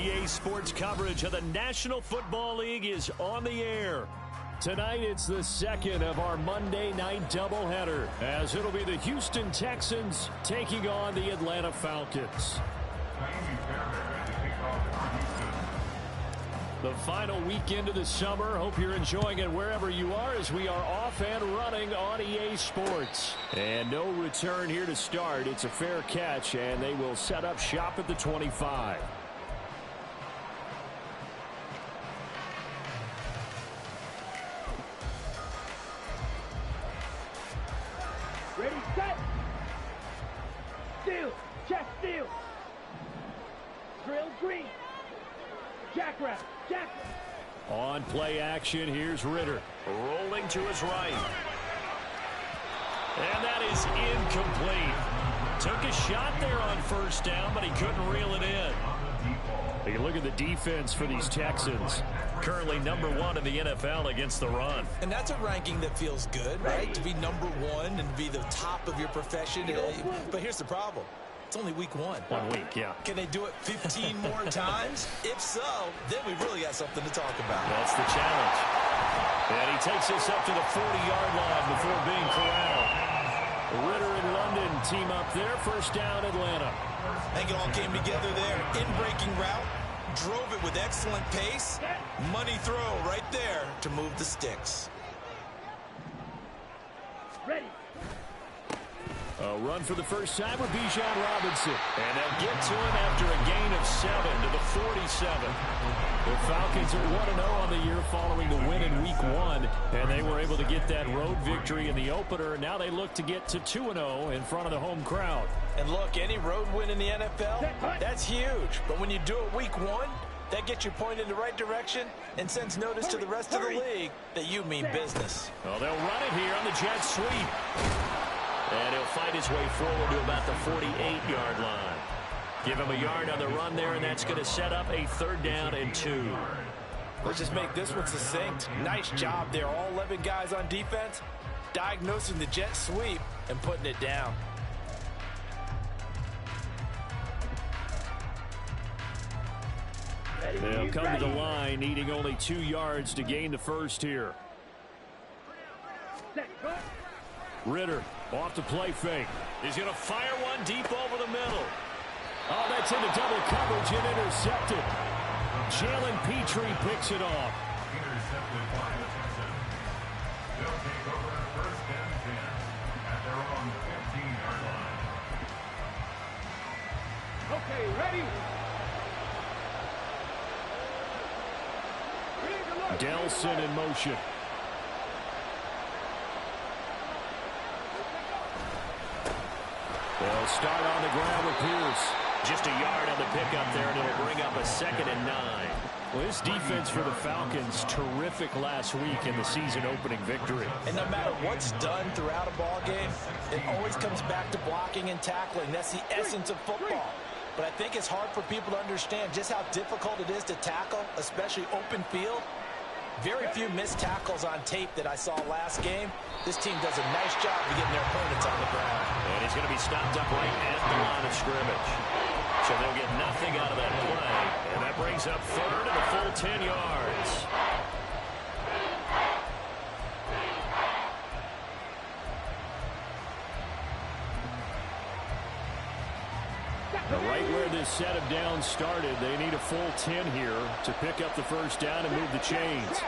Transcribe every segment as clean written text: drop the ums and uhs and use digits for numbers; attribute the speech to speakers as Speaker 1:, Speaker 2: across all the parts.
Speaker 1: EA Sports coverage of the National Football League is on the air. Tonight, it's the second of our Monday night doubleheader, as it'll be the Houston Texans taking on the Atlanta Falcons. The final weekend of the summer. Hope you're enjoying it wherever you are, as we are off and running on EA Sports. And no return here to start. It's a fair catch, and they will set up shop at the 25.
Speaker 2: Ready, set. Steal. Check, steal. Drill green. Jackrabbit.
Speaker 1: On play action, here's Ritter. Rolling to his right. And that is incomplete. Took a shot there on first down, but he couldn't reel it in. You look at the defense for these Texans. Currently #1 in the NFL against the run.
Speaker 3: And that's a ranking that feels good, right? To be #1 and be the top of your profession. But here's the problem. It's only week 1.
Speaker 1: 1 week, yeah.
Speaker 3: Can they do it 15 more times? If so, then we really got something to talk about.
Speaker 1: That's the challenge. And he takes us up to the 40-yard line before being corralled. Ritter and London team up there. First down, Atlanta.
Speaker 3: I think it all came together there. In-breaking route. Drove it with excellent pace. Money throw right there to move the sticks.
Speaker 2: Ready.
Speaker 1: A run for the first time with Bijan Robinson. And they'll get to him after a gain of 7 to the 47. The Falcons are 1-0 on the year following the win in week 1. And they were able to get that road victory in the opener. Now they look to get to 2-0 in front of the home crowd.
Speaker 3: And look, any road win in the NFL, that's huge. But when you do it week 1, that gets you pointed in the right direction and sends notice to the rest of the league that you mean business.
Speaker 1: Well, they'll run it here on the jet sweep. And he'll fight his way forward to about the 48-yard line. Give him a yard on the run there, and that's going to set up a 3rd down and 2.
Speaker 3: Let's just make this one succinct. Nice job there, all 11 guys on defense, diagnosing the jet sweep and putting it down.
Speaker 1: They'll come to the line, needing only 2 yards to gain the first here. Ritter off the play fake. He's going to fire one deep over the middle. Oh, that's into double coverage and intercepted. Jalen Petrie picks it off.
Speaker 4: Intercepted by the Texans. They'll take over first and 10 at their own 15-yard line.
Speaker 2: Okay, ready.
Speaker 1: Delson in motion. They'll start on the ground with Pierce. Just a yard on the pickup there, and it'll bring up a 2nd and 9. Well, this defense for the Falcons, terrific last week in the season-opening victory.
Speaker 3: And no matter what's done throughout a ball game, it always comes back to blocking and tackling. That's the essence of football. But I think it's hard for people to understand just how difficult it is to tackle, especially open field. Very few missed tackles on tape that I saw last game. This team does a nice job of getting their opponents on the ground.
Speaker 1: And he's going to be stopped up right at the line of scrimmage. So they'll get nothing out of that play. And that brings up 3rd and a full 10 yards. Right where this set of downs started, they need a full 10 here to pick up the first down and move the chains.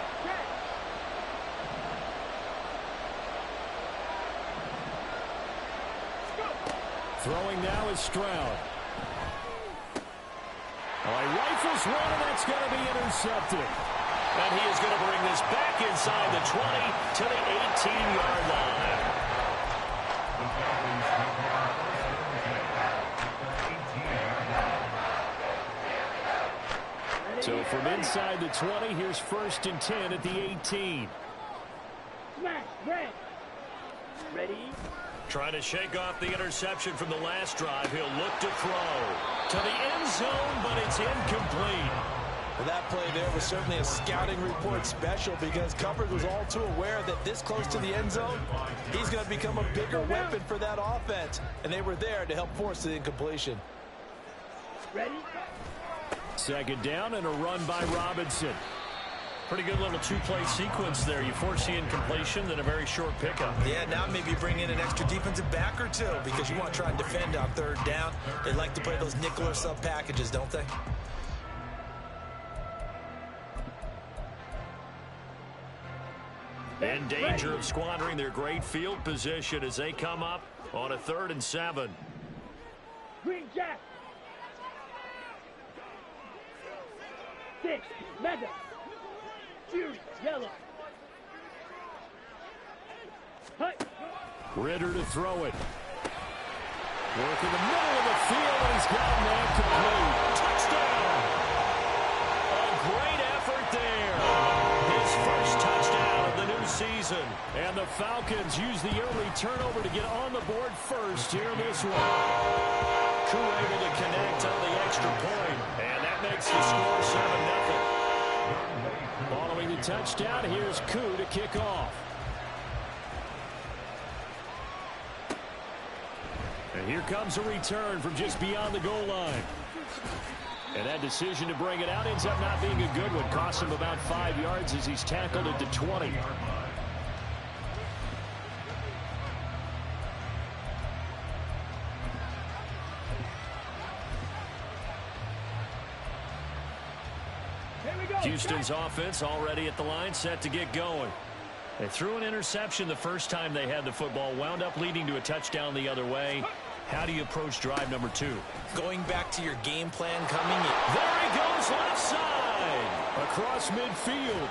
Speaker 1: Throwing now is Stroud. Oh, he rifles one, and that's going to be intercepted. And he is going to bring this back inside the 20 to the 18-yard line. So from inside the 20, here's 1st and 10 at the 18.
Speaker 2: Smash, red. Ready.
Speaker 1: Trying to shake off the interception from the last drive. He'll look to throw to the end zone, but it's incomplete.
Speaker 3: Well, that play there was certainly a scouting report special, because Covered was all too aware that this close to the end zone, he's going to become a bigger weapon for that offense. And they were there to help force the incompletion.
Speaker 2: Ready?
Speaker 1: Second down and a run by Robinson.
Speaker 5: Pretty good little two-play sequence there. You force the incompletion, then a very short pickup.
Speaker 3: Yeah, now maybe you bring in an extra defensive back or two because you want to try and defend on third down. They like to play those nickel or sub packages, don't they?
Speaker 1: In danger of squandering their great field position as they come up on a 3rd and 7.
Speaker 2: Green Jack. 6, leather. Fury, yellow. Hut.
Speaker 1: Ritter to throw it. Work in the middle of the field, and he's got a man complete. Touchdown! A great effort there. His first touchdown of the new season. And the Falcons use the early turnover to get on the board first here in this one. Koo able to connect on the extra point, and that makes the score 7-0. Following the touchdown, here's Koo to kick off. And here comes a return from just beyond the goal line. And that decision to bring it out ends up not being a good one. Costs him about 5 yards as he's tackled at the 20. Houston's offense already at the line, set to get going. They threw an interception the first time they had the football, wound up leading to a touchdown the other way. How do you approach drive number 2?
Speaker 3: Going back to your game plan coming in.
Speaker 1: There he goes left side. Across midfield.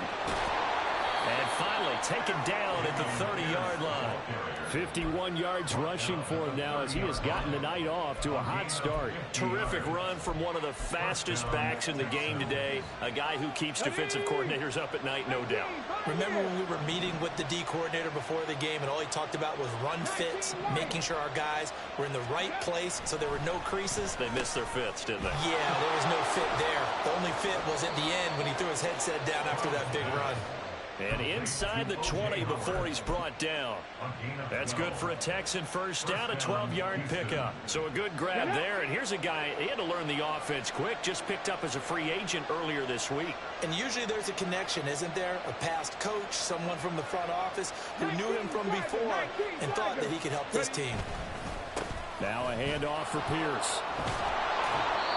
Speaker 1: And finally taken down at the 30-yard line. 51 yards rushing for him now as he has gotten the night off to a hot start.
Speaker 5: Terrific run from one of the fastest backs in the game today. A guy who keeps defensive coordinators up at night, no doubt.
Speaker 3: Remember when we were meeting with the D coordinator before the game and all he talked about was run fits, making sure our guys were in the right place so there were no creases?
Speaker 5: They missed their fits, didn't they?
Speaker 3: Yeah, there was no fit there. The only fit was at the end when he threw his headset down after that big run.
Speaker 1: And inside the 20 before he's brought down. That's good for a Texan first down, a 12-yard pickup. So a good grab there. And here's a guy, he had to learn the offense quick, just picked up as a free agent earlier this week.
Speaker 3: And usually there's a connection, isn't there? A past coach, someone from the front office who knew him from before and thought that he could help this team.
Speaker 1: Now a handoff for Pierce.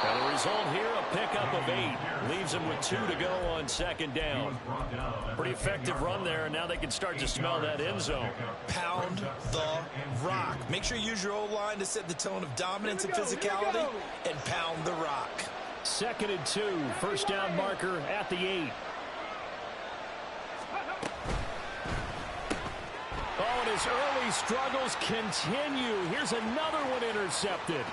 Speaker 1: And the result here, a pickup of 8. Leaves them with 2 to go on second down. Pretty effective run there, and now they can start to smell that end zone.
Speaker 3: Pound the rock. Make sure you use your O-line to set the tone of dominance and physicality, and pound the rock.
Speaker 1: 2nd and 2. First down marker at the 8. Oh, and his early struggles continue. Here's another one intercepted.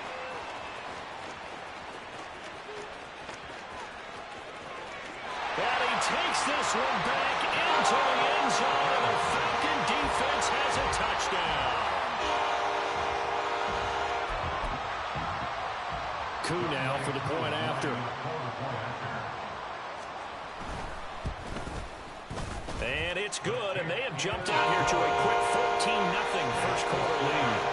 Speaker 1: And he takes this one back into the end zone, and the Falcon defense has a touchdown. Koo now for the point after. And it's good, and they have jumped out here to a quick 14-0 first quarter lead.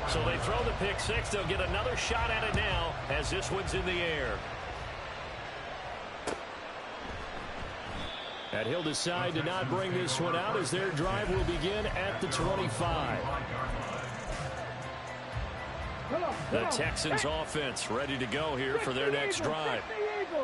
Speaker 1: So they throw the pick six. They'll get another shot at it now as this one's in the air. And he'll decide to not bring this one out as their drive will begin at the 25. The Texans offense ready to go here for their next drive.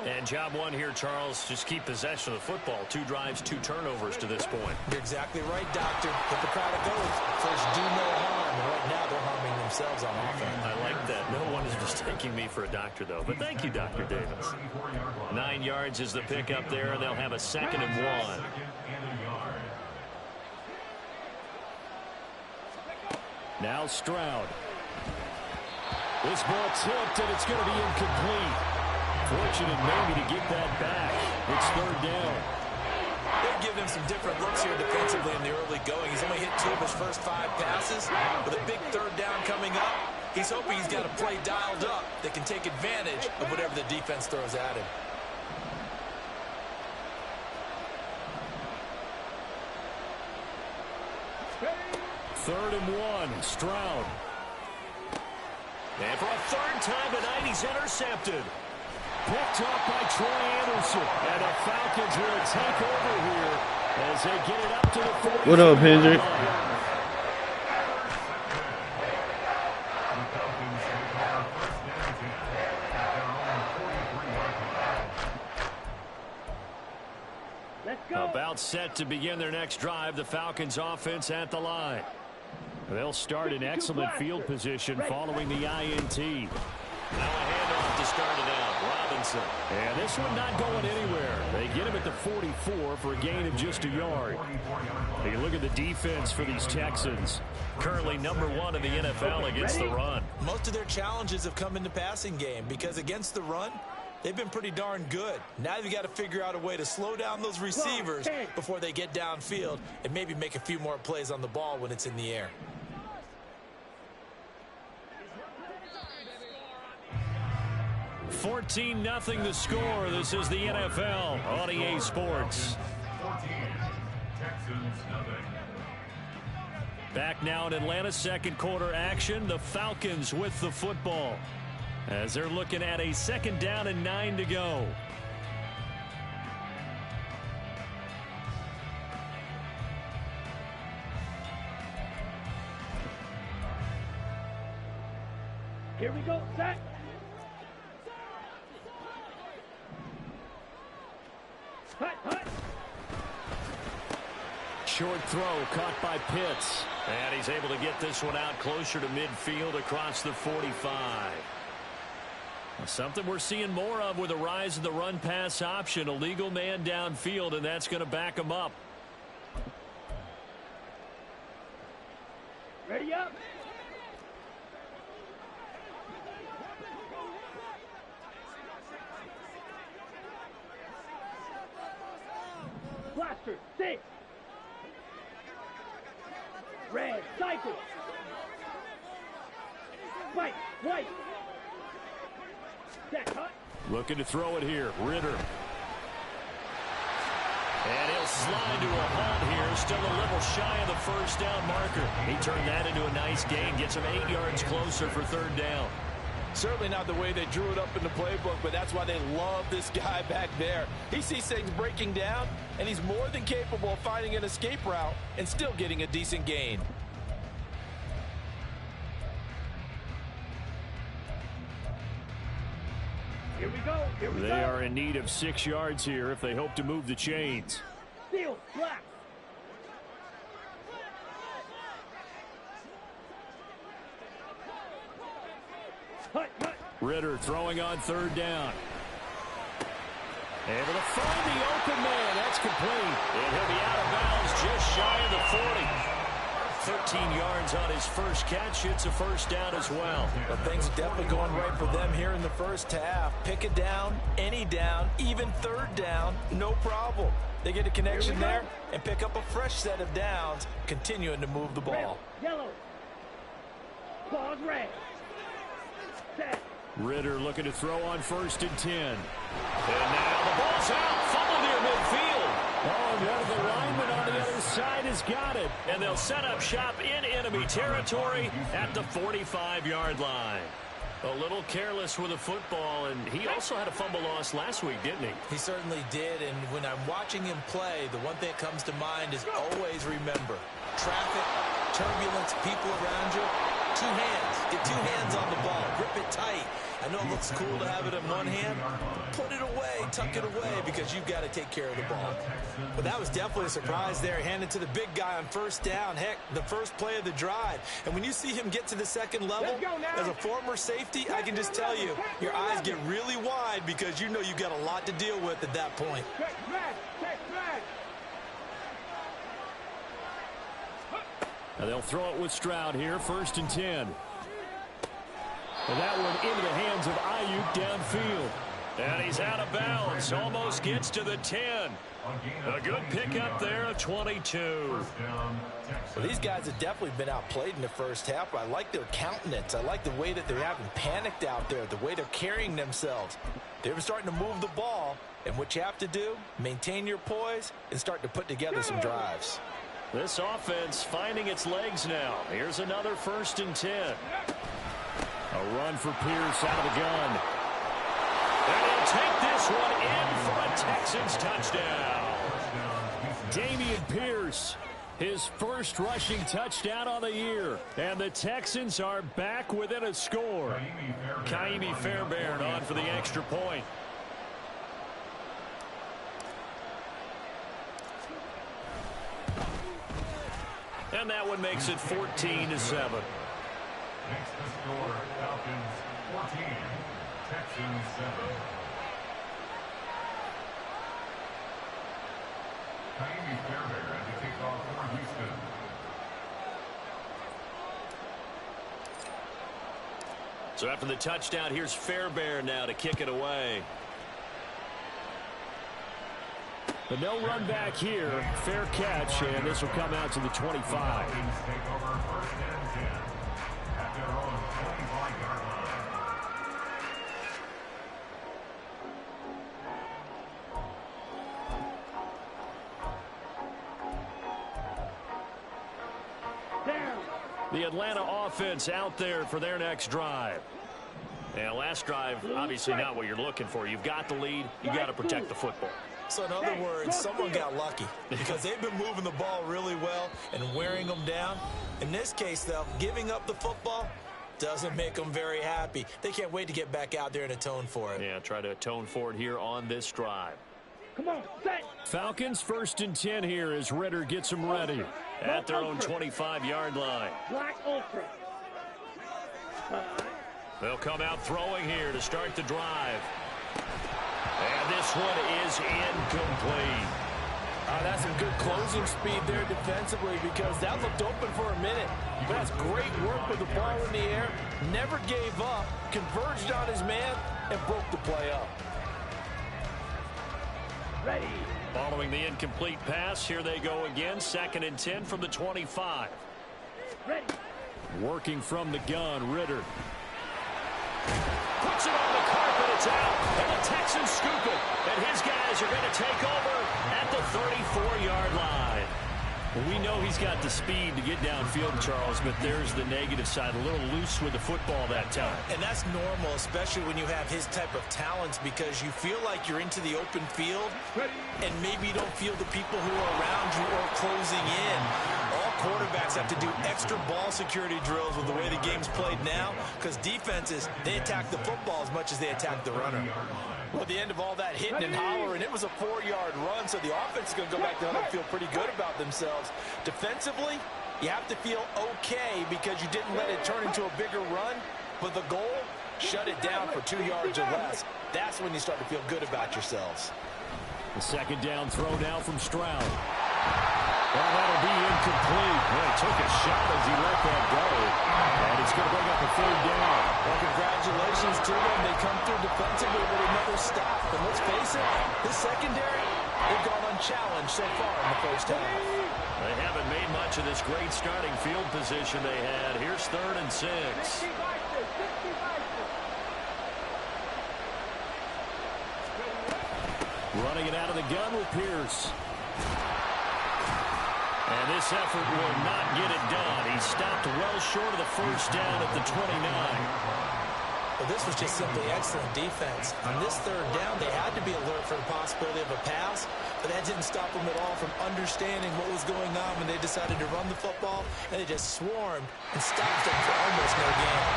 Speaker 1: And job one here, Charles, just keep possession of the football. 2 drives, 2 turnovers to this point.
Speaker 3: You're exactly right, Doctor. Hippocratic oath. First, do no harm. And right now, they're harming themselves on offense.
Speaker 1: I like that. No one is mistaking me for a doctor, though. But thank you, Dr. Davis. 9 yards is the pickup there, and they'll have a 2nd and 1. Now Stroud. This ball tipped, and it's going to be incomplete. Fortunate maybe to get that back. It's 3rd down.
Speaker 3: They've given him some different looks here defensively in the early going. He's only hit 2 of his first 5 passes. With a big 3rd down coming up, he's hoping he's got a play dialed up that can take advantage of whatever the defense throws at him.
Speaker 1: 3rd and 1. Stroud.
Speaker 5: And for a 3rd time tonight, he's intercepted.
Speaker 1: Picked up by Troy Anderson. And the Falcons will take over here as they get it up to the 40.
Speaker 6: What up, Hendrick?
Speaker 1: About set to begin their next drive. The Falcons offense at the line. They'll start in excellent field position following the INT.
Speaker 5: Now a handoff to start it out. Robinson.
Speaker 1: And this one not going anywhere. They get him at the 44 for a gain of just a yard. Hey, look at the defense for these Texans.
Speaker 5: Currently number 1 in the NFL against the run.
Speaker 3: Most of their challenges have come in the passing game because against the run, they've been pretty darn good. Now you've got to figure out a way to slow down those receivers before they get downfield and maybe make a few more plays on the ball when it's in the air.
Speaker 1: $14-0 the score. This is the NFL on EA Sports.
Speaker 4: 14, Texans nothing.
Speaker 1: Back now in Atlanta's second quarter action. The Falcons with the football as they're looking at a 2nd down and 9 to go.
Speaker 2: Here we go, set. Hut.
Speaker 1: Short throw caught by Pitts.
Speaker 5: And he's able to get this one out closer to midfield across the 45.
Speaker 1: Something we're seeing more of with a rise in the run-pass option. A legal man downfield, and that's going to back him up.
Speaker 2: Ready up. Blaster, 6. Red, cycle. White. Set, hut.
Speaker 1: Looking to throw it here. Ritter. And he'll slide to a halt here. Still a little shy of the 1st down marker. He turned that into a nice gain. Gets him 8 yards closer for 3rd down.
Speaker 3: Certainly not the way they drew it up in the playbook, but that's why they love this guy back there. He sees things breaking down, and he's more than capable of finding an escape route and still getting a decent gain.
Speaker 2: Here we go.
Speaker 1: They are in need of 6 yards here if they hope to move the chains.
Speaker 2: Steel, black. Hut.
Speaker 1: Ritter throwing on 3rd down. Able to find the open man. That's complete.
Speaker 5: And he'll be out of bounds just shy of the 40. 13 yards on his first catch. It's a 1st down as well.
Speaker 3: But things are definitely going right for them here in the 1st half. Pick it down, any down, even 3rd down, no problem. They get a connection there and pick up a fresh set of downs, continuing to move the ball.
Speaker 2: Red, yellow. Claws red. Set.
Speaker 1: Ritter looking to throw on 1st and 10. And now the ball's out. Fumble near midfield. Oh, and one of the linemen on the other side has got it.
Speaker 5: And they'll set up shop in enemy territory at the 45-yard line. A little careless with the football, and he also had a fumble loss last week, didn't he?
Speaker 3: He certainly did, and when I'm watching him play, the one thing that comes to mind is always remember, traffic, turbulence, people around you, 2 hands. Get 2 hands on the ball. Grip it tight. I know it looks cool to have it in one hand. Put it away, tuck it away, because you've got to take care of the ball. But that was definitely a surprise there. Handed to the big guy on 1st down. Heck, the first play of the drive. And when you see him get to the 2nd level, as a former safety, I can just tell you, your eyes get really wide because you know you've got a lot to deal with at that point.
Speaker 1: Now they'll throw it with Stroud here, 1st and 10. And that one into the hands of Ayuk downfield.
Speaker 5: And he's out of bounds. Almost gets to the 10. A good pickup there, a 22.
Speaker 3: Well, these guys have definitely been outplayed in the 1st half, but I like their countenance. I like the way that they haven't panicked out there, the way they're carrying themselves. They're starting to move the ball, and what you have to do, maintain your poise and start to put together some drives.
Speaker 5: This offense finding its legs now. Here's another 1st and 10. A run for Pierce out of the gun. And he'll take this one in for a Texans touchdown. Dameon Pierce, his first rushing touchdown on the year. And the Texans are back within a score. Kaimi Fairbairn on for the extra point. And that one makes it 14-7.
Speaker 4: Makes the score Falcons 14, Texans 7. Kaimi Fairbairn to kick off for Houston.
Speaker 5: So after the touchdown, here's Fairbairn now to kick it away. But no run back here. Fair catch, and this will come out to the 25.
Speaker 4: Falcons take over 1st and 10 at their own 25-yard line.
Speaker 2: Down.
Speaker 5: The Atlanta offense out there for their next drive. And last drive, obviously not what you're looking for. You've got the lead. You've got to protect the football.
Speaker 3: So in other words, someone got lucky because they've been moving the ball really well and wearing them down. In this case, though, giving up the football doesn't make them very happy. They can't wait to get back out there and atone for it.
Speaker 5: Yeah, try to atone for it here on this drive.
Speaker 2: Come on, set.
Speaker 5: Falcons 1st and 10 here as Ritter gets them ready at their own 25-yard line.
Speaker 2: Black ultra.
Speaker 5: They'll come out throwing here to start the drive. And this one is incomplete.
Speaker 6: That's some good closing speed there defensively because that looked open for a minute. But that's great work with the ball in the air. Never gave up, converged on his man, and broke the play up.
Speaker 2: Ready.
Speaker 5: Following the incomplete pass, here they go again. 2nd and 10 from the 25.
Speaker 2: Ready.
Speaker 5: Working from the gun, Ritter. Puts it on the carpet, it's out, and the Texans scoop it. And his guys are going to take over at the 34-yard line. Well, we know he's got the speed to get downfield, Charles, but there's the negative side. A little loose with the football that time.
Speaker 3: And that's normal, especially when you have his type of talents, because you feel like you're into the open field, and maybe you don't feel the people who are around you or closing in. All quarterbacks have to do extra ball security drills with the way the game's played now, because defenses, they attack the football as much as they attack the runner. Well, at the end of all that hitting and hollering, it was a 4-yard run, so the offense is going to go back to home and feel pretty good about themselves. Defensively, you have to feel okay because you didn't let it turn into a bigger run, but the goal, shut it down for 2 yards or less. That's when you start to feel good about yourselves.
Speaker 5: The 2nd down throw now from Stroud. Well, that'll be incomplete. Well, he took a shot as he let that go. And it's going to bring up a 3rd down.
Speaker 3: Well, congratulations to them. They come through defensively with another stop. But let's face it, this secondary, they've gone unchallenged so far in the first half.
Speaker 5: They haven't made much of this great starting field position they had. Here's 3rd and 6. Running it out of the gun with Pierce. And this effort will not get it done. He stopped well short of the 1st down at the 29.
Speaker 3: Well, this was just simply excellent defense. On this 3rd down, they had to be alert for the possibility of a pass, but that didn't stop them at all from understanding what was going on when they decided to run the football, and they just swarmed and stopped them for almost no gain.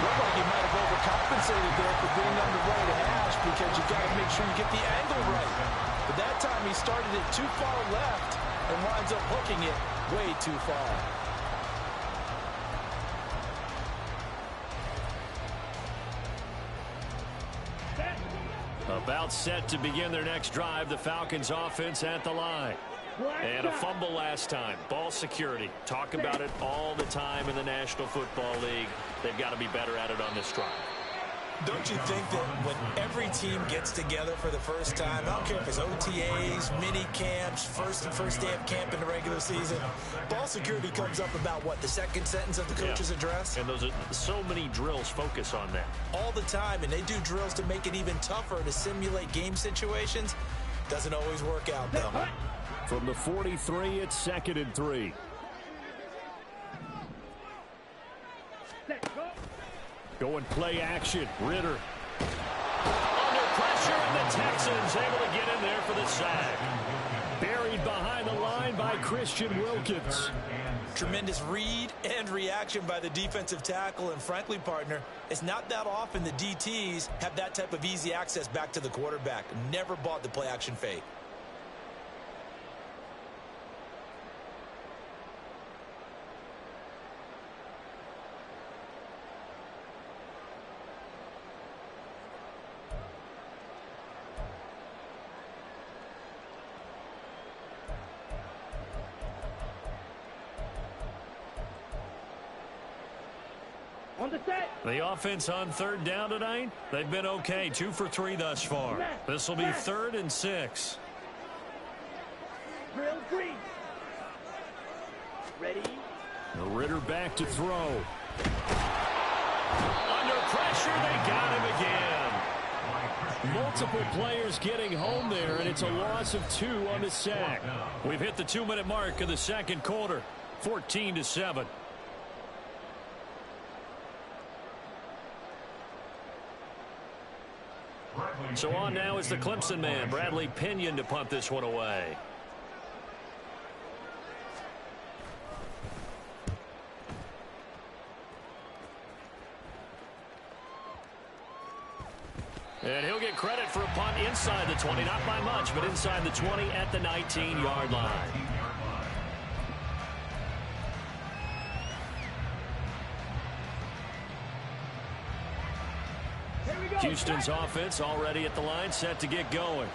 Speaker 3: Looked like you might have overcompensated there for being on the right hash because you got to make sure you get the angle right. But that time he started it too far left and winds up hooking it way too far.
Speaker 5: About set to begin their next drive, the Falcons offense at the line. And a fumble last time. Ball security. Talk about it all the time in the National Football League. They've got to be better at it on this drive.
Speaker 3: Don't you think that when every team gets together for the first time, I don't care if it's OTAs, mini camps, first day of camp in the regular season, ball security comes up about what, the 2nd sentence of the coach's address?
Speaker 5: And those are so many drills focus on that.
Speaker 3: All the time, and they do drills to make it even tougher to simulate game situations. Doesn't always work out, though.
Speaker 1: From the 43, it's 2nd and 3.
Speaker 2: Set, go.
Speaker 1: Going play action. Ritter.
Speaker 5: Under pressure, and the Texans able to get in there for the sack.
Speaker 1: Buried behind the line by Christian Wilkins.
Speaker 3: Tremendous read and reaction by the defensive tackle. And frankly, partner, it's not that often the DTs have that type of easy access back to the quarterback. Never bought the play action fake.
Speaker 2: On the set.
Speaker 5: The offense on 3rd down tonight, they've been okay. 2 for 3 thus far. This will be 3rd and 6.
Speaker 2: Drill green. Ready.
Speaker 1: Ritter back to throw.
Speaker 5: Under pressure, they got him again.
Speaker 1: Multiple players getting home there, and it's a loss of 2 on the sack.
Speaker 5: We've hit the 2-minute mark of the 2nd quarter. 14-7. So on now is the Clemson man, Bradley Pinion, to punt this one away. And he'll get credit for a punt inside the 20, not by much, but inside the 20 at the 19-yard line. Houston's offense already at the line, set to get going.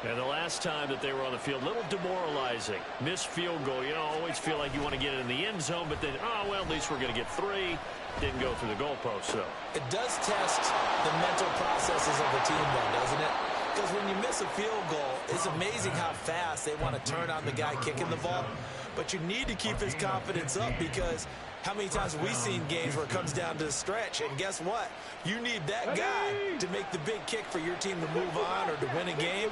Speaker 5: And the last time that they were on the field, a little demoralizing. Missed field goal. You know, always feel like you want to get it in the end zone, but then, oh, well, at least we're going to get 3. Didn't go through the goalpost, so.
Speaker 3: It does test the mental processes of the team, though, doesn't it? Because when you miss a field goal, it's amazing how fast they want to turn on the guy kicking the ball. But you need to keep his confidence up, because how many times have we seen games where it comes down to the stretch? And guess what? You need that guy to make the big kick for your team to move on or to win a game.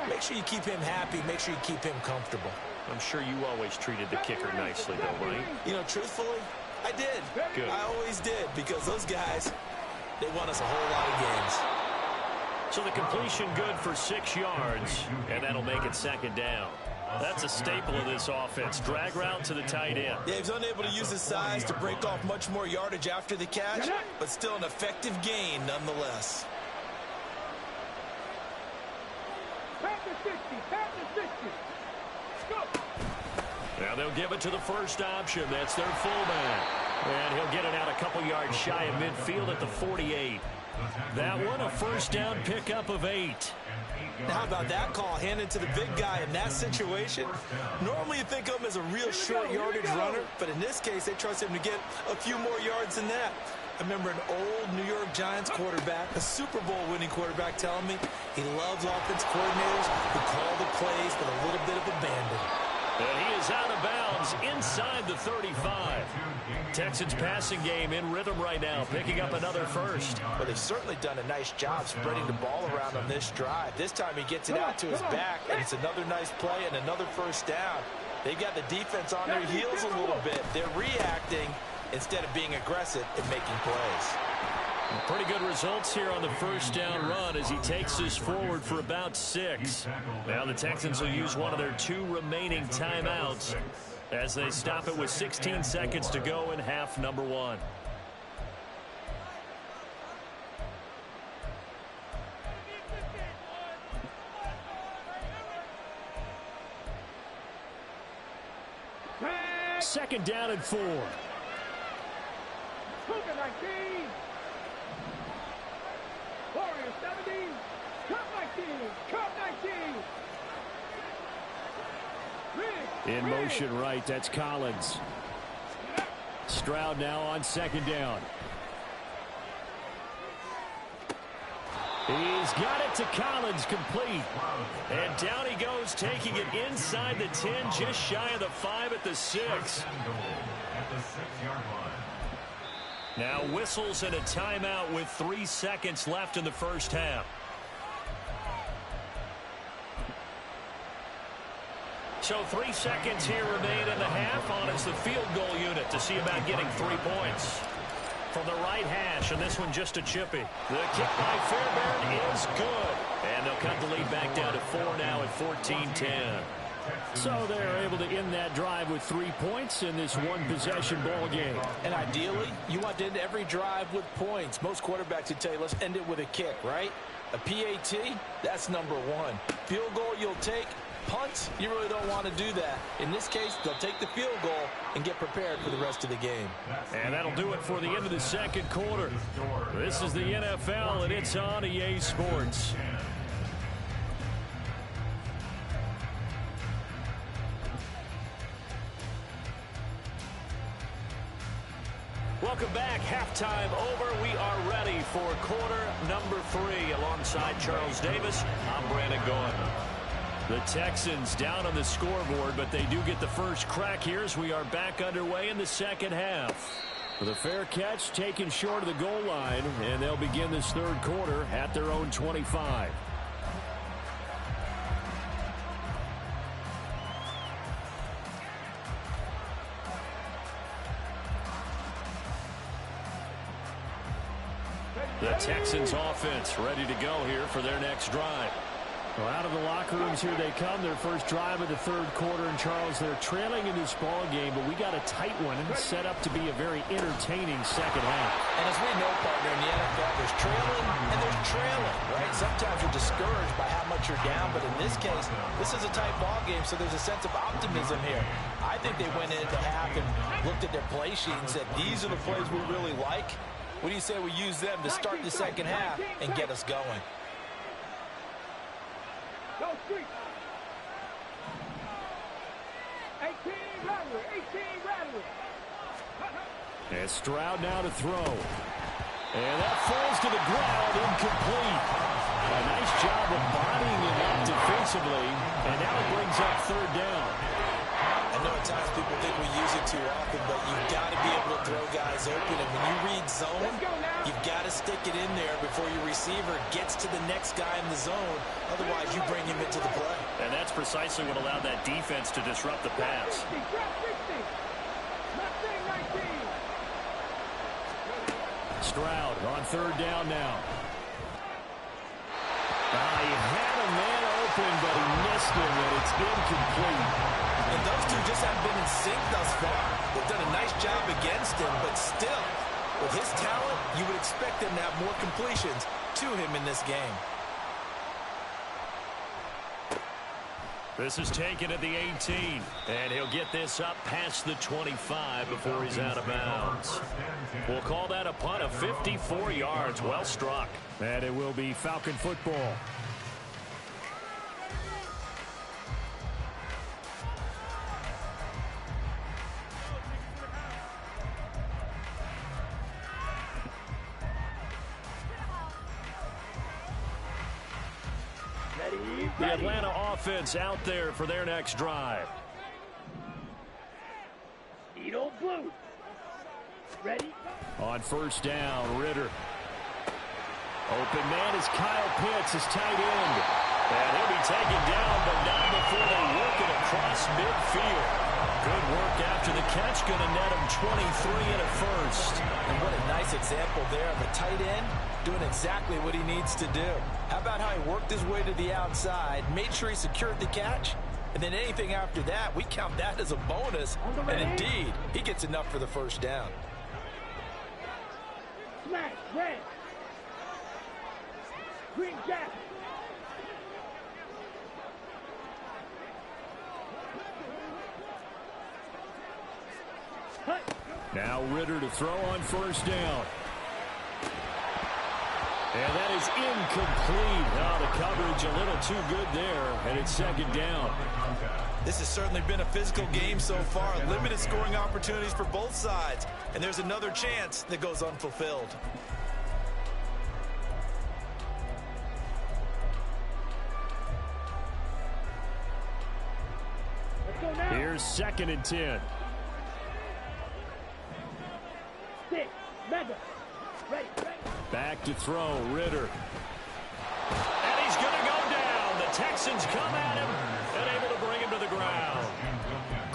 Speaker 3: Make sure you keep him happy. Make sure you keep him comfortable.
Speaker 5: I'm sure you always treated the kicker nicely, though, right?
Speaker 3: You know, truthfully, I did.
Speaker 5: Good.
Speaker 3: I always did, because those guys, they won us a whole lot of games.
Speaker 5: So the completion good for 6 yards, and that'll make it 2nd down. That's a staple of this offense. Drag route to the tight end.
Speaker 3: Yeah, he's unable to use his size to break off much more yardage after the catch, but still an effective gain nonetheless.
Speaker 2: Pat the 60. Pat the 60. Go.
Speaker 5: Now they'll give it to the first option. That's their fullback. And he'll get it out a couple yards shy of midfield at the 48. That one a first down pickup of 8.
Speaker 3: Now, how about that call handed to the big guy in that situation? Normally you think of him as a real short yardage runner, but in this case they trust him to get a few more yards than that. I remember an old New York Giants quarterback, a Super Bowl winning quarterback, telling me he loves offense coordinators who call the plays with a little bit of abandon.
Speaker 5: And he is out of bounds inside the 35. Texans passing game in rhythm right now, picking up another first.
Speaker 3: Well, they've certainly done a nice job spreading the ball around on this drive. This time he gets it out to his back, and it's another nice play and another first down. They've got the defense on their heels a little bit. They're reacting instead of being aggressive and making plays.
Speaker 5: Pretty good results here on the first down run as he takes this forward for about 6. Now the Texans will use one of their 2 remaining timeouts as they stop it with 16 seconds to go in half number 1.
Speaker 1: Second down and 4.
Speaker 2: Cougar 19. Warrior 70. Cut 19. Cut 19.
Speaker 1: In motion right, that's Collins. Stroud now on second down. He's got it to Collins, complete.
Speaker 5: And down he goes, taking it inside the 10, just shy of the 5 at the 6. Now whistles and a timeout with 3 seconds left in the first half. So 3 seconds here remain in the half on as the field goal unit to see about getting 3 points. From the right hash, and this one just a chippy. The kick by Fairbairn is good. And they'll cut the lead back down to 4 now at 14-10. So they're able to end that drive with 3 points in this one-possession ball game.
Speaker 6: And ideally, you want to end every drive with points. Most quarterbacks would tell you, let's end it with a kick, right? A PAT, that's number 1. Field goal you'll take. Punts, you really don't want to do that. In this case, they'll take the field goal and get prepared for the rest of the game.
Speaker 5: And that'll do it for the end of the second quarter. This is the NFL, and it's on EA Sports. Welcome back. Halftime over. We are ready for quarter number 3. Alongside Charles Davis, I'm Brandon Gaudin. The Texans down on the scoreboard, but they do get the first crack here as we are back underway in the second half. With a fair catch taken short of the goal line, and they'll begin this third quarter at their own 25. The Texans offense ready to go here for their next drive. Well, out of the locker rooms here they come. Their first drive of the third quarter. And, Charles, they're trailing in this ball game, but we got a tight one and set up to be a very entertaining second half.
Speaker 6: And as we know, partner, in the NFL, there's trailing and there's trailing, right? Sometimes you're discouraged by how much you're down, but in this case, this is a tight ball game, so there's a sense of optimism here. I think they went into half and looked at their play sheet and said, these are the plays we really like. What do you say we use them to start the second half and get us going?
Speaker 2: Go street. 18 Rattler. 18 Rattler.
Speaker 5: And Stroud now to throw. And that falls to the ground, incomplete. A nice job of bodying it up defensively. And now it brings up third down.
Speaker 6: I know at times people think we use it too often, but you've got to be able to throw guys open. And when you read zone, you've got to stick it in there before your receiver gets to the next guy in the zone. Otherwise, you bring him into the play.
Speaker 5: And that's precisely what allowed that defense to disrupt the pass. Stroud on third down now. He had a man open, but he missed him, and it's incomplete.
Speaker 6: And those two just haven't been in sync thus far. They've done a nice job against him, but still, with his talent, you would expect him to have more completions to him in this game.
Speaker 5: This is taken at the 18, and he'll get this up past the 25 before he's out of bounds. We'll call that a punt of 54 yards. Well struck. And it will be Falcon football. The Atlanta offense out there for their next drive.
Speaker 2: Edo Blue. Ready?
Speaker 5: On first down, Ritter. Open man is Kyle Pitts, his tight end. And he'll be taken down, but not before they work it across midfield. Good work after the catch, going to net him 23 and a first.
Speaker 6: And what a nice example there of a tight end doing exactly what he needs to do. How about how he worked his way to the outside, made sure he secured the catch, and then anything after that, we count that as a bonus. And indeed, he gets enough for the first down.
Speaker 2: Smash, red. Green jacket.
Speaker 5: Now Ritter to throw on first down. And that is incomplete. Oh, the coverage a little too good there, and it's second down.
Speaker 6: This has certainly been a physical game so far. Limited scoring opportunities for both sides. And there's another chance that goes unfulfilled.
Speaker 5: Here's second and 10.
Speaker 2: Six. Mega. Ready.
Speaker 5: Back to throw, Ritter. And he's going to go down. The Texans come at him and able to bring him to the ground.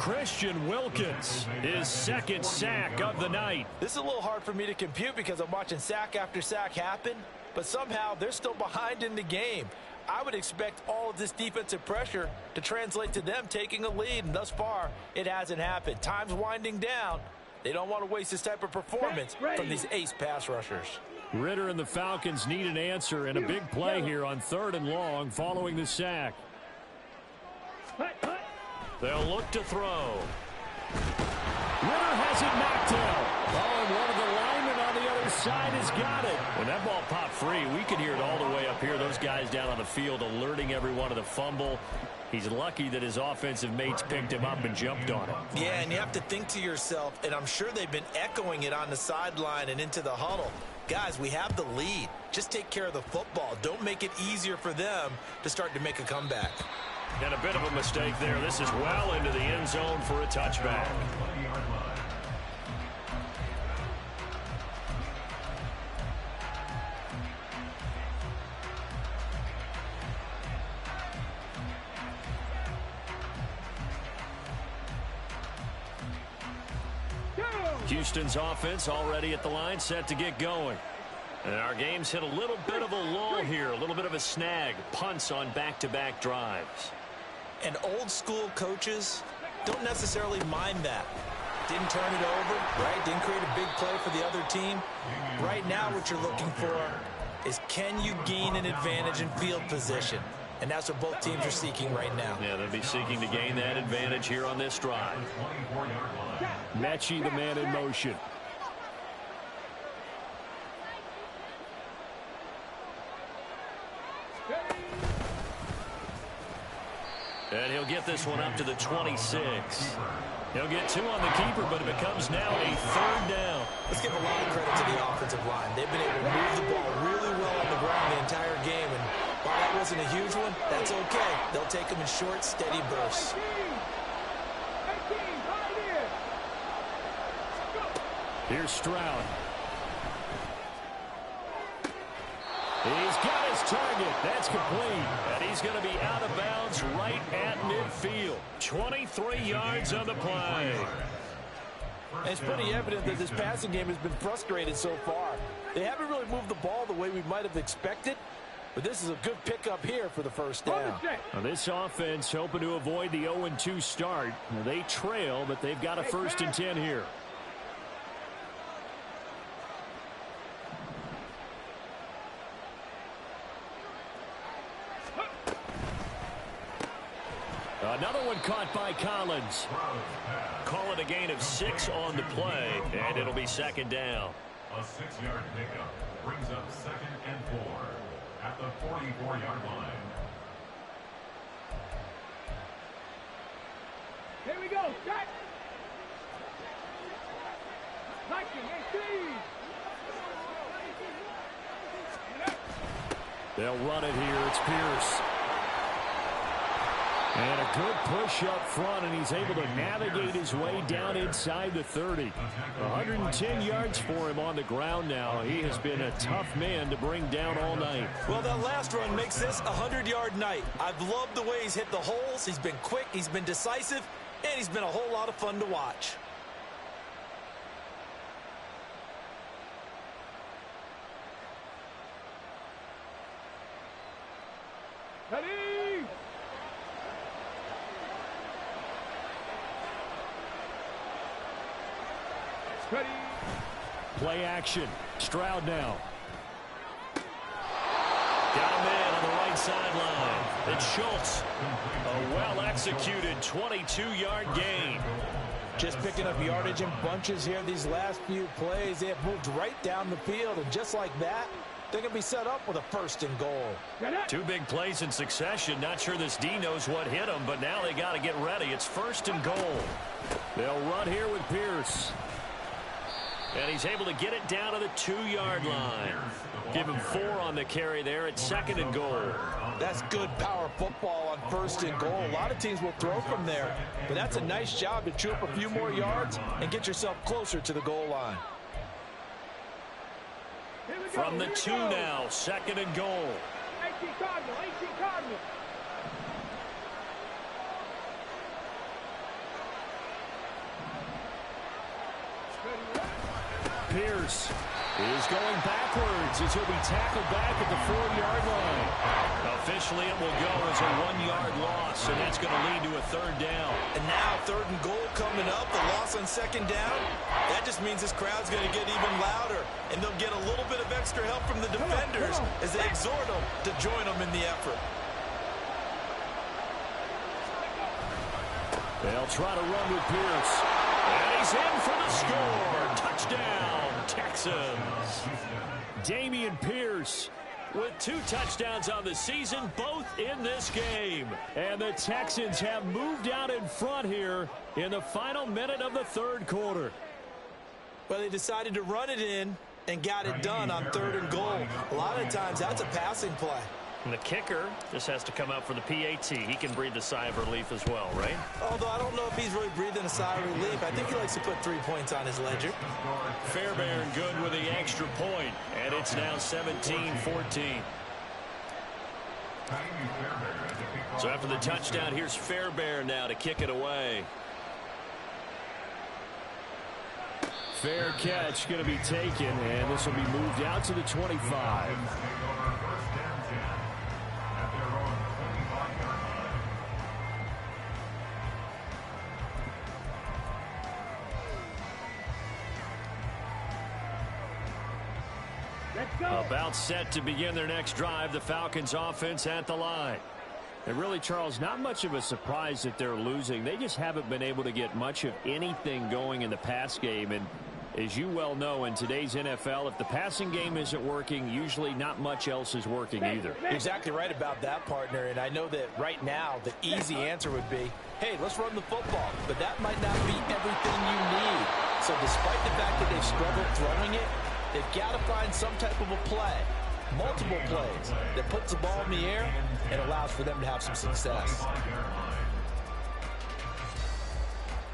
Speaker 1: Christian Wilkins, his second sack of the night.
Speaker 3: This is a little hard for me to compute because I'm watching sack after sack happen, but somehow they're still behind in the game. I would expect all of this defensive pressure to translate to them taking a lead, and thus far, it hasn't happened. Time's winding down. They don't want to waste this type of performance from these ace pass rushers.
Speaker 1: Ritter and the Falcons need an answer and a big play here on 3rd and long following the sack. They'll look to throw. Ritter has it knocked down. Oh, and one of the linemen on the other side has got it. When that ball popped free, we could hear it all the way up here. Those guys down on the field alerting everyone of the fumble. He's lucky that his offensive mates picked him up and jumped on it.
Speaker 3: Yeah, and you have to think to yourself, and I'm sure they've been echoing it on the sideline and into the huddle. Guys, we have the lead. Just take care of the football. Don't make it easier for them to start to make a comeback.
Speaker 1: And a bit of a mistake there. This is well into the end zone for a touchback. Houston's offense already at the line, set to get going. And our game's hit a little bit of a lull here, a little bit of a snag. Punts on back-to-back drives.
Speaker 3: And old school coaches don't necessarily mind that. Didn't turn it over, right? Didn't create a big play for the other team. Right now what you're looking for is, can you gain an advantage in field position? And that's what both teams are seeking right now.
Speaker 1: Yeah, they'll be seeking to gain that advantage here on this drive. Mechie, the man in motion. And he'll get this one up to the 26. He'll get 2 on the keeper, but it becomes now a 3rd down.
Speaker 3: Let's give a lot of credit to the offensive line. They've been able to move the ball really well on the ground the entire game. And while that wasn't a huge one, that's okay. They'll take them in short, steady bursts.
Speaker 1: Here's Stroud. He's got his target. That's complete. And he's going to be out of bounds right at midfield. 23 yards on the play.
Speaker 6: And it's pretty evident that this passing game has been frustrated so far. They haven't really moved the ball the way we might have expected, but this is a good pickup here for the first down.
Speaker 1: Now this offense hoping to avoid the 0-2 start. Now they trail, but they've got a 1st and 10 here. Another one caught by Collins. Call it a gain of 6 on the play, and it'll be 2nd down.
Speaker 4: A 6-yard pickup brings up 2nd and 4 at the 44-yard line.
Speaker 2: Here we go. Shot.
Speaker 1: They'll run it here. It's Pierce. And a good push up front, and he's able to navigate his way down inside the 30. 110 yards for him on the ground now. He has been a tough man to bring down all night.
Speaker 3: Well, that last run makes this a 100-yard night. I've loved the way he's hit the holes. He's been quick, he's been decisive, and he's been a whole lot of fun to watch.
Speaker 2: Ready? Ready.
Speaker 1: Play action. Stroud now. Got a man on the right sideline. It's Schultz. A well-executed 22-yard gain.
Speaker 6: Just picking up yardage in bunches here these last few plays. They have moved right down the field, and just like that, they're going to be set up with a 1st and goal.
Speaker 1: 2 big plays in succession. Not sure this D knows what hit him, but now they got to get ready. It's 1st and goal. They'll run here with Pierce. And he's able to get it down to the 2-yard line. Give him 4 on the carry there at 2nd and goal.
Speaker 6: That's good power football on 1st and goal. A lot of teams will throw from there, but that's a nice job to chew up a few more yards and get yourself closer to the goal line.
Speaker 1: From the 2 now, 2nd and goal.
Speaker 2: 18 Cardinal, 18 Cardinal.
Speaker 1: Pierce is going backwards as he'll be tackled back at the 4-yard line. Officially, it will go as a 1-yard loss, and that's going to lead to a 3rd down.
Speaker 3: And now 3rd and goal coming up, the loss on 2nd down. That just means this crowd's going to get even louder, and they'll get a little bit of extra help from the defenders as they exhort them to join them in the effort.
Speaker 1: They'll try to run with Pierce. And he's in for the score. Touchdown, Texans. Dameon Pierce with 2 touchdowns on the season, both in this game. And the Texans have moved out in front here in the final minute of the 3rd quarter.
Speaker 3: Well, they decided to run it in and got it done on 3rd and goal. A lot of times, that's a passing play.
Speaker 5: And the kicker just has to come out for the PAT. He can breathe a sigh of relief as well, right?
Speaker 3: Although I don't know if he's really breathing a sigh of relief. I think he likes to put 3 points on his ledger.
Speaker 1: Fairbairn good with the extra point, and it's now 17-14. So after the touchdown, here's Fairbairn now to kick it away. Fair catch going to be taken, and this will be moved out to the 25. About set to begin their next drive, the Falcons offense at the line. And really, Charles, not much of a surprise that they're losing. They just haven't been able to get much of anything going in the pass game. And as you well know, in today's NFL, if the passing game isn't working, usually not much else is working either.
Speaker 3: You're exactly right about that, partner. And I know that right now the easy answer would be, hey, let's run the football. But that might not be everything you need. So despite the fact that they've struggled throwing it, they've got to find some type of a play, multiple plays, that puts the ball in the air and allows for them to have some success.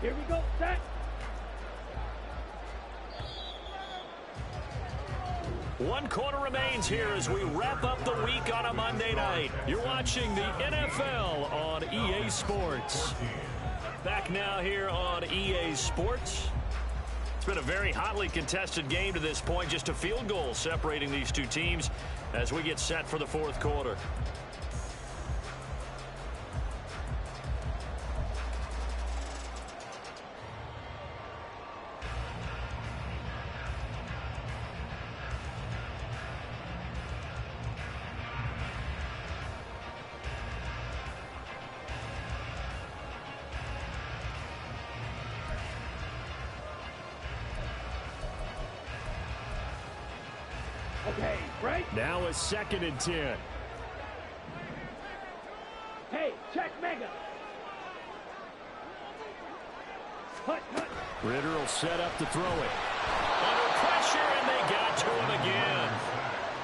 Speaker 2: Here we go, set.
Speaker 1: One quarter remains here as we wrap up the week on a Monday night. You're watching the NFL on EA Sports. Back now here on EA Sports. It's been a very hotly contested game to this point. Just a field goal separating these two teams as we get set for the 4th quarter.
Speaker 2: Okay, break.
Speaker 1: Now a 2nd and 10.
Speaker 2: Hey, check mega. Cut.
Speaker 1: Ritter will set up to throw it. Under pressure, and they got to him again.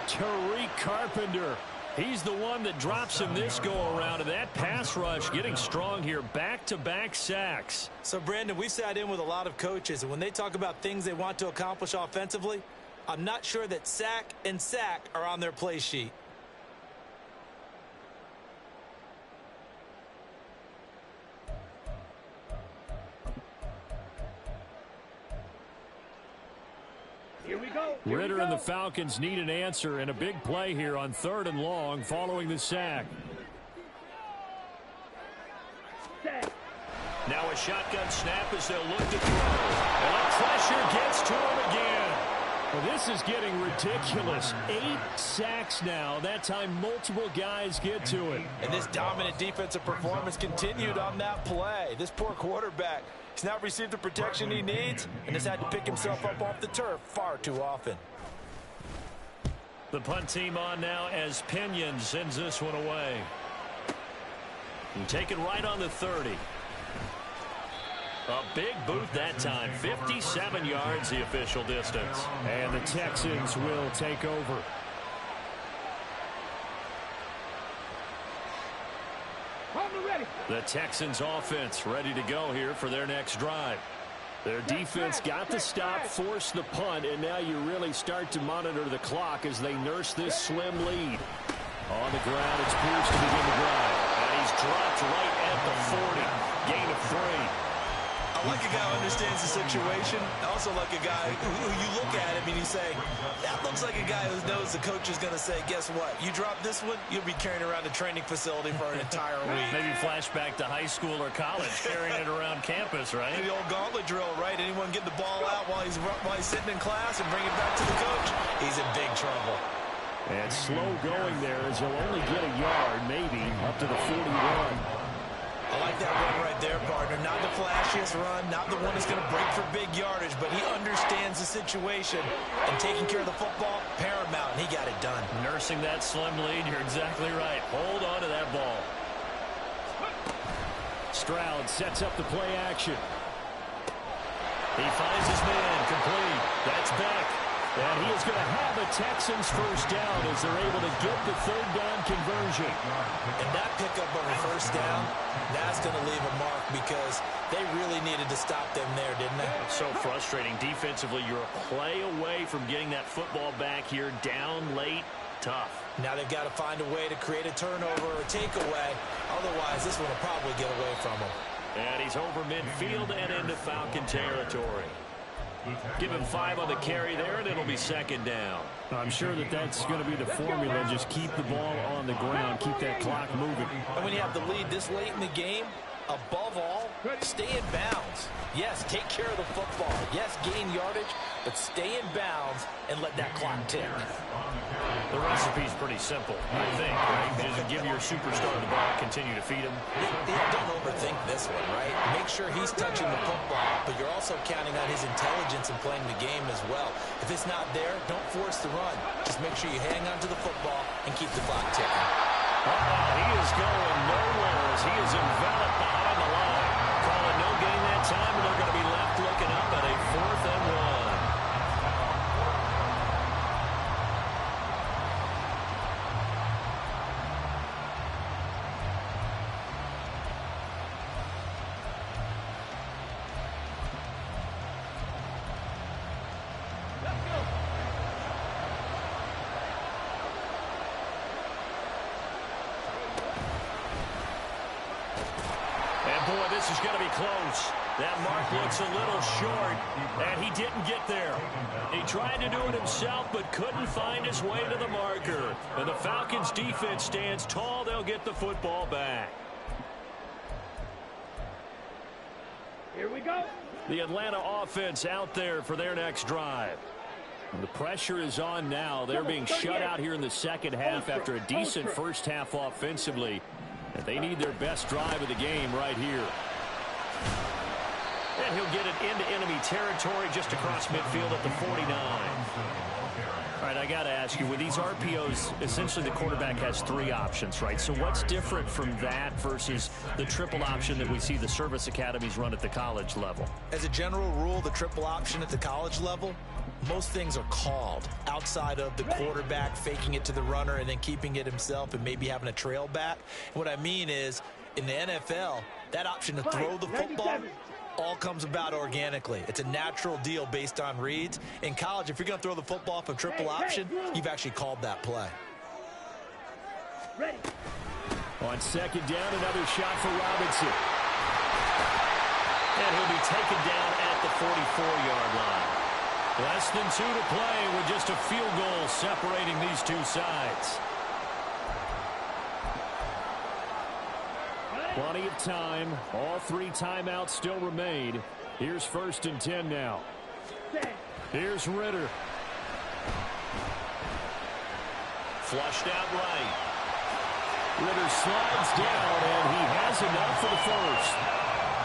Speaker 1: Tariq Carpenter. He's the one that drops him this go-around, and that pass rush getting strong here. Back-to-back sacks.
Speaker 3: So, Brandon, we sat in with a lot of coaches, and when they talk about things they want to accomplish offensively, I'm not sure that sack and sack are on their play sheet.
Speaker 2: Here we go.
Speaker 1: Ritter and the Falcons need an answer and a big play here on 3rd and long following the sack.
Speaker 2: Set.
Speaker 1: Now a shotgun snap as they'll look to throw. And pressure gets to him again. Well, this is getting ridiculous. 8 sacks now. That time multiple guys get to it.
Speaker 3: And this dominant defensive performance continued on that play. This poor quarterback, he's not received the protection he needs and has had to pick himself up off the turf far too often.
Speaker 1: The punt team on now as Pinion sends this one away. And taken right on the 30. A big boot that time. 57 yards the official distance. And the Texans will take over.
Speaker 2: Ready.
Speaker 1: The Texans offense ready to go here for their next drive. Their defense got the stop, forced the punt, and now you really start to monitor the clock as they nurse this slim lead. On the ground, it's Pierce to begin the drive. And he's dropped right at the 40. Gain of 3.
Speaker 3: A like a guy who understands the situation. Also like a guy who you look at him and you say, that looks like a guy who knows the coach is going to say, guess what? You drop this one, you'll be carrying around the training facility for an entire week.
Speaker 5: Maybe flashback to high school or college, carrying it around campus, right?
Speaker 3: The old gauntlet drill, right? Anyone get the ball out while he's sitting in class and bring it back to the coach? He's in big trouble.
Speaker 1: And slow going there as he'll only get a yard, maybe, up to the 41.
Speaker 3: I like that run right there, partner. Not the flashiest run, not the one that's going to break for big yardage, but he understands the situation, and taking care of the football, paramount, and he got it done.
Speaker 5: Nursing that slim lead, you're exactly right. Hold on to that ball.
Speaker 1: Stroud sets up the play action.
Speaker 5: He finds his man, complete. That's Beck.
Speaker 1: And he is going to have a Texans first down as they're able to get the third down conversion.
Speaker 3: And that pickup of a first down, that's going to leave a mark because they really needed to stop them there, didn't they?
Speaker 5: So frustrating. Defensively, you're a play away from getting that football back here down late. Tough.
Speaker 3: Now they've got to find a way to create a turnover or a takeaway. Otherwise, this one will probably get away from them.
Speaker 5: And he's over midfield and into Falcon territory. Give him 5 on the carry there, and it'll be second down.
Speaker 1: I'm sure that that's going to be the formula. Just keep the ball on the ground, keep that clock moving.
Speaker 3: And when you have the lead this late in the game, above all, stay in bounds. Yes, take care of the football. Yes, gain yardage, but stay in bounds and let that clock tick.
Speaker 5: The recipe's pretty simple, I think, right? Just give your superstar the ball, continue to feed him.
Speaker 3: Don't overthink this one, right? Make sure he's touching the football, but you're also counting on his intelligence in playing the game as well. If it's not there, don't force the run. Just make sure you hang on to the football and keep the clock ticking.
Speaker 5: He is going nowhere as he is enveloped behind the line. Calling no gain that time, and they're going to be left looking up at a 4th and 1. Boy, this is going to be close. That mark looks a little short, and he didn't get there. He tried to do it himself, but couldn't find his way to the marker. And the Falcons' defense stands tall. They'll get the football back.
Speaker 2: Here we go.
Speaker 1: The Atlanta offense out there for their next drive. And the pressure is on now. They're being shut out here in the second half after a decent first half offensively. And they need their best drive of the game right here. And he'll get it into enemy territory just across midfield at the 49. All right, I got to ask you, with these RPOs, essentially the quarterback has 3 options, right? So what's different from that versus the triple option that we see the service academies run at the college level?
Speaker 3: As a general rule, the triple option at the college level, most things are called outside of the quarterback faking it to the runner and then keeping it himself and maybe having a trail back. What I mean is, in the NFL, that option to throw the football all comes about organically. It's a natural deal based on reads. In college, if you're going to throw the football off a triple option, you've actually called that play.
Speaker 2: Ready.
Speaker 1: On second down, another shot for Robinson.
Speaker 5: And he'll be taken down at the 44-yard line. Less than 2 to play with just a field goal separating these two sides.
Speaker 1: Plenty of time. All 3 timeouts still remain. Here's 1st and 10 now. Here's Ritter.
Speaker 5: Flushed out right.
Speaker 1: Ritter slides down, and he has enough for the first.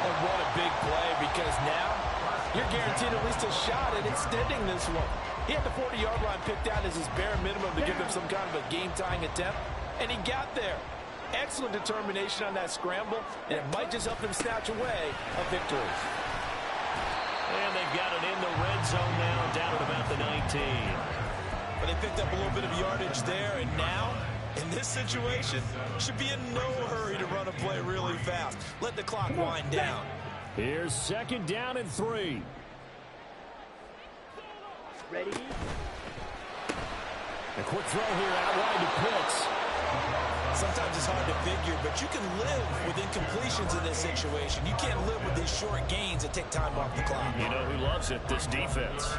Speaker 6: And what a big play, because now you're guaranteed at least a shot at extending this one. He had the 40-yard line picked out as his bare minimum to give them some kind of a game-tying attempt, and he got there. Excellent determination on that scramble, and it might just help him snatch away a victory.
Speaker 5: And they've got it in the red zone now, down at about the 19.
Speaker 3: But they picked up a little bit of yardage there, and now, in this situation, should be in no hurry to run a play really fast. Let the clock wind down.
Speaker 1: Here's 2nd down and 3.
Speaker 2: Ready.
Speaker 1: A quick throw here out wide to Pitts.
Speaker 3: Sometimes it's hard to figure, but you can live with incompletions in this situation. You can't live with these short gains that take time off the clock.
Speaker 5: You know who loves it? This defense.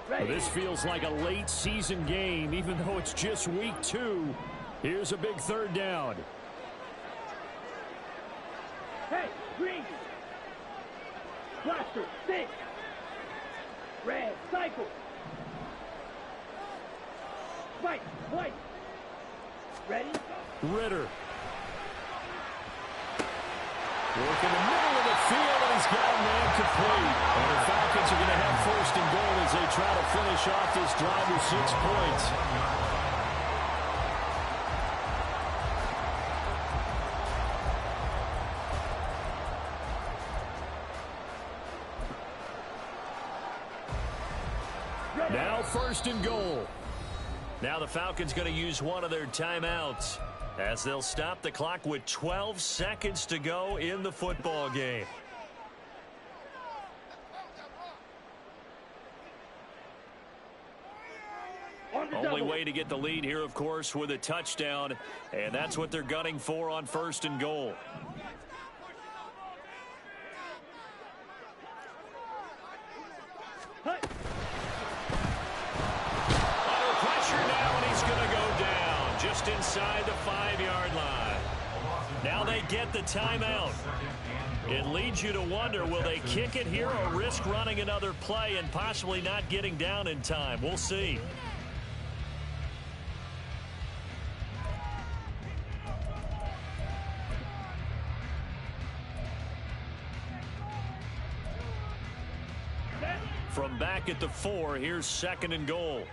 Speaker 5: Well, this feels like a late season game, even though it's just week 2. Here's a big 3rd down.
Speaker 2: Hey, green. Blaster, 6. Red, cycle. White. Ready?
Speaker 5: Ritter. Working the middle of the field, and he's got a man complete. And the Falcons are going to have 1st and goal as they try to finish off this drive with 6 points. Now 1st and goal. Now the Falcons going to use one of their timeouts as they'll stop the clock with 12 seconds to go in the football game. Only way to get the lead here, of course, with a touchdown, and that's what they're gunning for on 1st and goal. Just inside the 5-yard line. Now they get the timeout. It leads you to wonder, will they kick it here or risk running another play and possibly not getting down in time? We'll see. From back at the 4, here's 2nd and goal.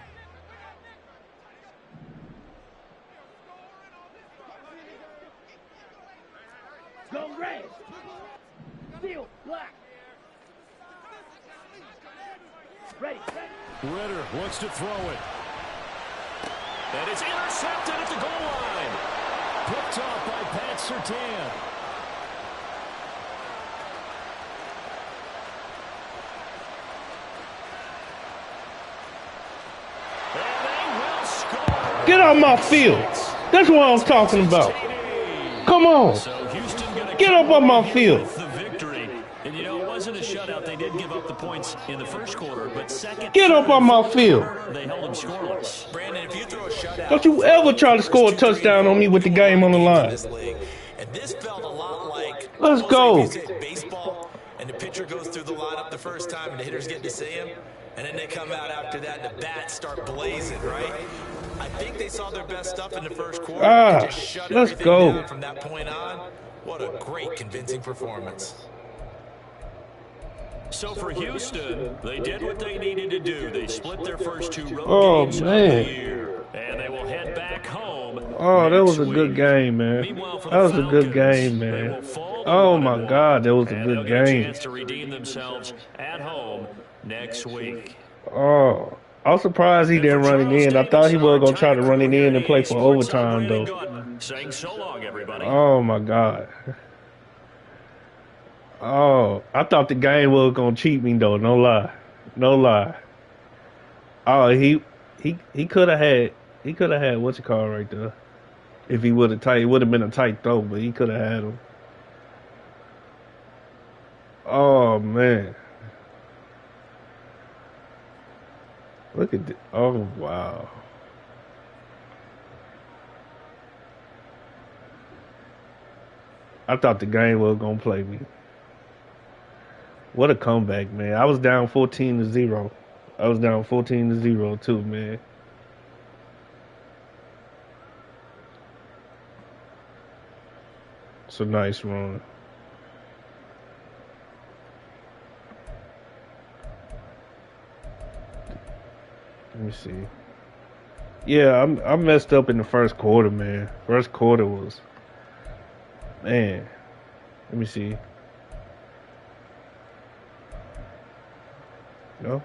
Speaker 2: Go red. Steel, black. Ready.
Speaker 5: Ritter wants to throw it. And it's intercepted at the goal line. Picked off by Pat Surtain. And they will score.
Speaker 7: Get out my field. That's what I'm talking about. Come on. Get up on my field.
Speaker 5: The victory. And, you know, it wasn't a shutout. They did give up the points in the 1st quarter, but second.
Speaker 7: Get up on my field.
Speaker 5: They held them scoreless.
Speaker 3: Brandon, if you throw a shutout,
Speaker 7: Don't you ever try to score a touchdown on me with the game on the line.
Speaker 3: And this felt a lot like
Speaker 7: Let's go.
Speaker 3: Baseball, and the pitcher goes through the lineup the first time, and the hitters get to see him, and then they come out after that, and the bats start blazing, right? I think they saw their best stuff in the 1st quarter. And just shut
Speaker 7: Let's
Speaker 3: everything
Speaker 7: go.
Speaker 3: down from that point on. What a great, convincing performance.
Speaker 5: So for Houston, they did what they needed to do. They split their first 2 road games of
Speaker 7: man.
Speaker 5: the year, and they will head back home.
Speaker 7: Oh, that was a
Speaker 5: next
Speaker 7: good
Speaker 5: week.
Speaker 7: game, man.
Speaker 5: Meanwhile, for
Speaker 7: That
Speaker 5: the
Speaker 7: was a good
Speaker 5: Falcons,
Speaker 7: game,
Speaker 5: they
Speaker 7: man.
Speaker 5: will fall to
Speaker 7: Oh
Speaker 5: 1-1,
Speaker 7: my God, that was a
Speaker 5: and
Speaker 7: good
Speaker 5: they'll get a
Speaker 7: game.
Speaker 5: chance to redeem themselves at home next week.
Speaker 7: Oh, I was surprised he didn't run it in. I thought he was gonna try to run it in and play for overtime, though.
Speaker 5: Saying so long, everybody.
Speaker 7: Oh my God. Oh, I thought the game was gonna cheat me though. No lie, no lie. Oh, he could have had what's it called right there. If he would have tight, it would have been a tight throw, but he could have had him. Oh man, look at this. Oh wow. I thought the game was gonna play me. What a comeback, man. I was down 14-0. I was down 14-0 too, man. It's a nice run. Let me see. Yeah, I messed up in the 1st quarter, man. 1st quarter was, man. Let me see. No?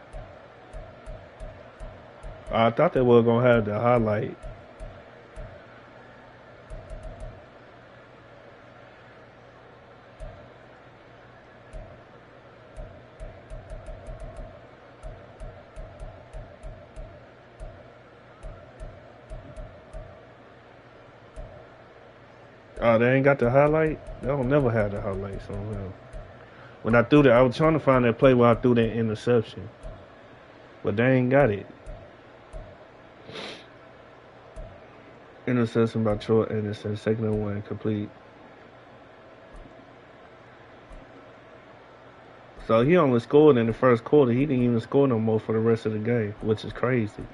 Speaker 7: I thought they were gonna have the highlight. Oh, they ain't got the highlight? They don't never have the highlights on him. When I threw that, I was trying to find that play where I threw that interception. But they ain't got it. Interception by Troy Anderson, 2nd and 1, complete. So he only scored in the first quarter. He didn't even score no more for the rest of the game, which is crazy.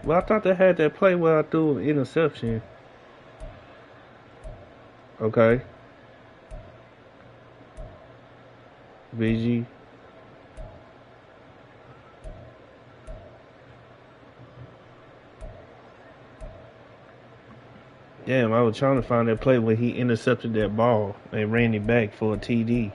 Speaker 7: Well, I thought they had that play where I threw an interception. Okay. BG. Damn, I was trying to find that play where he intercepted that ball and ran it back for a TD.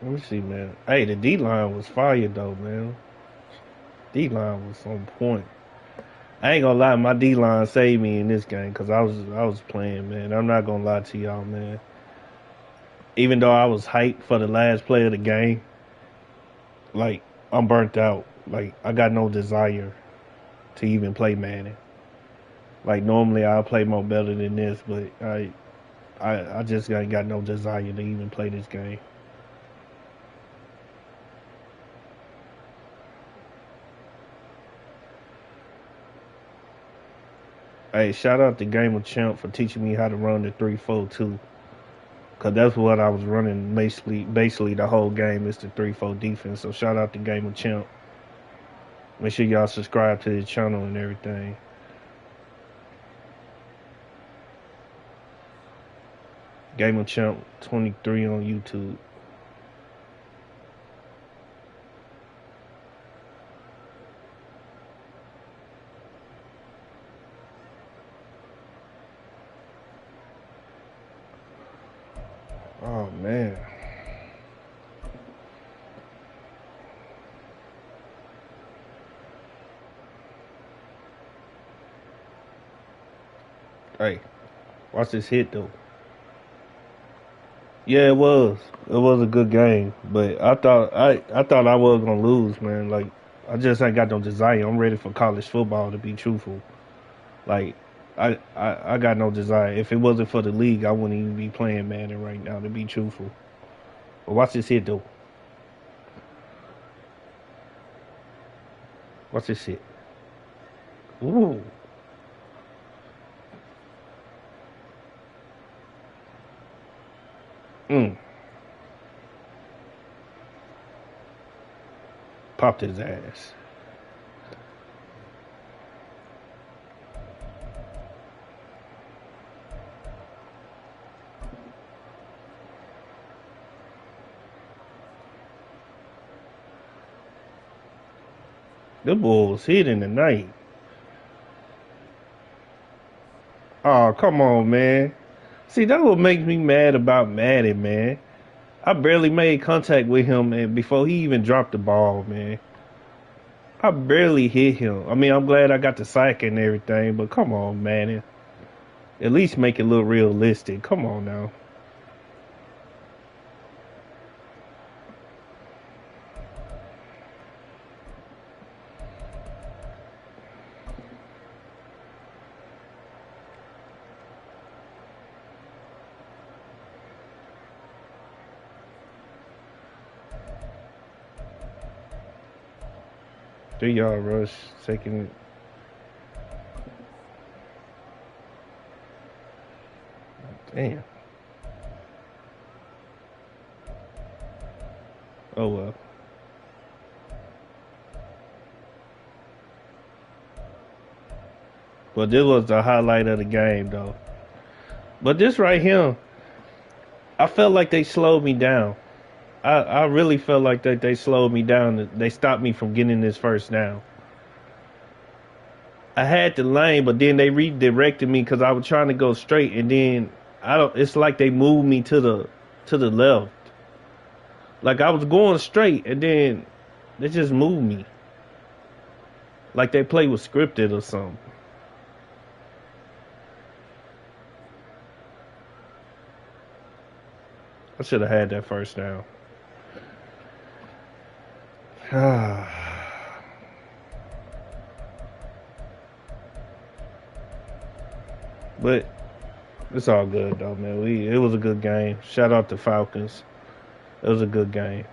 Speaker 7: Let me see, man. Hey, the D-line was fire, though, man. D-line was on point. I ain't gonna lie, my D-line saved me in this game because I was playing, man. I'm not gonna lie to y'all, man. Even though I was hyped for the last play of the game, like, I'm burnt out. Like, I got no desire to even play Madden. Like, normally I'll play more better than this, but I just ain't got no desire to even play this game. Hey, shout out to Gamer Champ for teaching me how to run the 3-4 too. Cause that's what I was running basically the whole game is the 3-4 defense. So shout out to Gamer Champ. Make sure y'all subscribe to his channel and everything. Gamer Champ 23 on YouTube. Oh man. Hey, watch this hit though. Yeah, it was. It was a good game, but I thought I was gonna lose, man. Like I just ain't got no desire. I'm ready for college football, to be truthful. Like I got no desire. If it wasn't for the league, I wouldn't even be playing Madden right now, to be truthful. But watch this hit though. Watch this hit. Ooh. Popped his ass. The ball was hit in the night. Oh, come on, man. See, that what makes me mad about Madden, man. I barely made contact with him and before he even dropped the ball, man. I barely hit him. I mean, I'm glad I got the sack and everything, but come on, man. At least make it look realistic. Come on now. Three-yard rush, second. Damn. Oh well. But this was the highlight of the game, though. But this right here, I felt like they slowed me down. I really felt like that they slowed me down. They stopped me from getting this first down. I had the lane, but then they redirected me because I was trying to go straight, and then it's like they moved me to the left. Like I was going straight, and then they just moved me. Like they play was scripted or something. I should have had that first down. But it's all good though, man. It was a good game. Shout out to Falcons. It was a good game.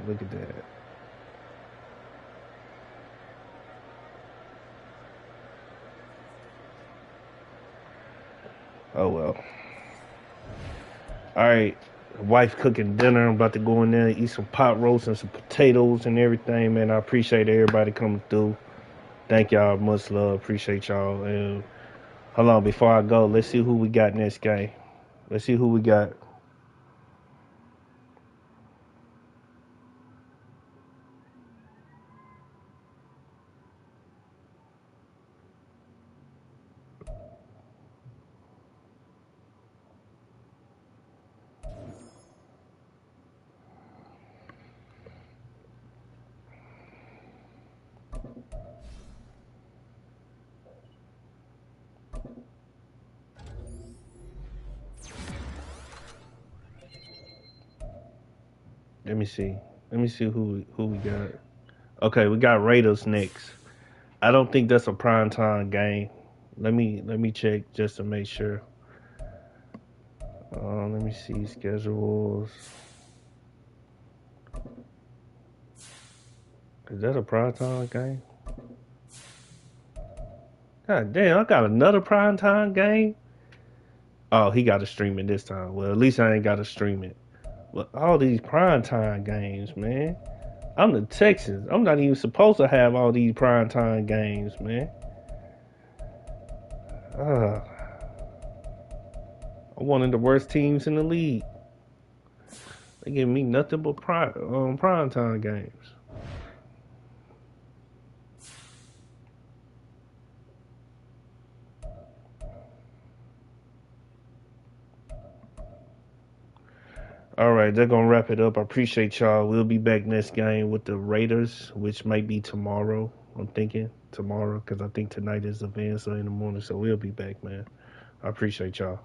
Speaker 7: Look at that. Oh well. All right. Wife cooking dinner. I'm about to go in there and eat some pot roast and some potatoes and everything, man. I appreciate everybody coming through. Thank y'all. Much love. Appreciate y'all. And hold on, before I go, let's see who we got next game. Let's see who we got. Let me see. Let me see who we got. Okay, we got Raiders next. I don't think that's a primetime game. Let me check just to make sure. Let me see schedules. Is that a primetime game? God damn, I got another primetime game. Oh, he got to stream it this time. Well, at least I ain't got to stream it. But all these primetime games, man. I'm the Texans. I'm not even supposed to have all these primetime games, man. I'm one of the worst teams in the league. They give me nothing but primetime games. All right, they're going to wrap it up. I appreciate y'all. We'll be back next game with the Raiders, which might be tomorrow. I'm thinking tomorrow because I think tonight is Advance in the morning. So we'll be back, man. I appreciate y'all.